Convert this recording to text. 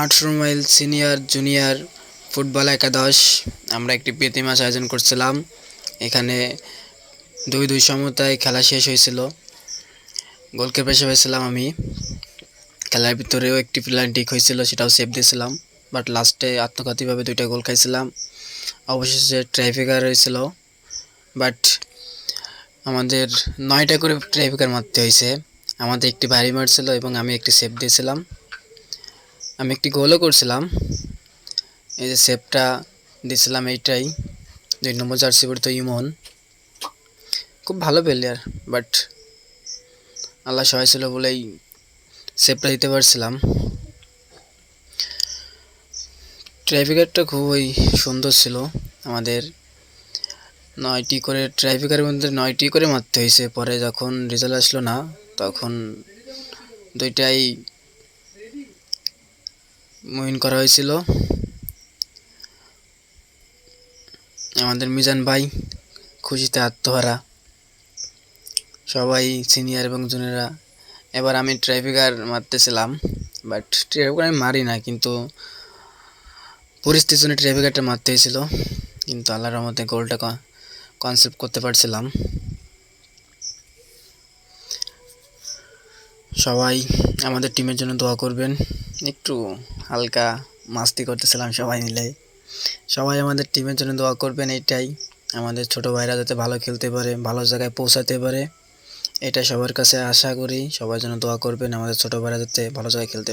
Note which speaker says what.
Speaker 1: 18 mile senior junior football একাদশ আমরা একটি প্রীতি ম্যাচ আয়োজন করছিলাম। এখানে 2-2 সমতায় খেলা শেষ হয়েছিল। গোলকিপার হিসেবে ছিলাম আমি। খেলার ভিতরেও একটি পেনাল্টি হয়েছিল, সেটাও সেভ দিয়েছিলাম, বাট লাস্টে আত্মঘাতীভাবে 2টা গোল খাইছিলাম। অবশেষে ট্রাইফিকার হয়েছিল, বাট আমাদের 9টা করে ট্রাইফিকার মারতে হয়েছে। আমাদের একটি ভারী মারছিল এবং আমি একটি সেভ দিয়েছিলাম। আমি একটি গোলও করছিলাম। এই যে সেভটা দিয়েছিলাম, এইটাই 2 নম্বর জার্সি পরিত ইমন, খুব ভালো প্লেয়ার, বাট আল্লাহ সহায় ছিল বলেই সেভটা দিতে পারছিলাম। ট্রাইফিকারটা খুবই সুন্দর ছিল। আমাদের 9টি করে ট্রাইফিকারের মধ্যে 9টি করে মারতে হয়েছে। পরে যখন রেজাল্ট আসলো না, তখন 2টাই উইন করা হয়েছিল। আমাদের মিজান ভাই খুশিতে আত্মহারা, সবাই সিনিয়র এবং জুনিয়ররা। এবার আমি ট্রাইফিকার মারতেছিলাম, বাট ট্রাইফিকার আমি মারি না, কিন্তু পরিস্থিতির জন্য ট্রাইফিকারটা মারতে হয়েছিল। কিন্তু আল্লাহর রহমতে গোলটা কনসেপ্ট করতে পারছিলাম। সবাই আমাদের টিমের জন্য দোয়া করবেন। একটু হালকা মাস্তি করতেছিলাম সবাই মিলে। সবাই আমাদের টিমের জন্য দোয়া করবেন, এইটাই। আমাদের ছোট ভাইরা যাতে ভালো খেলতে পারে, ভালো জায়গায় পৌঁছাতে পারে, এটা সবার কাছে আশা করি। সবার জন্য দোয়া করবেন, আমাদের ছোট ভাইরা যাতে ভালো জায়গায় খেলতে পারে।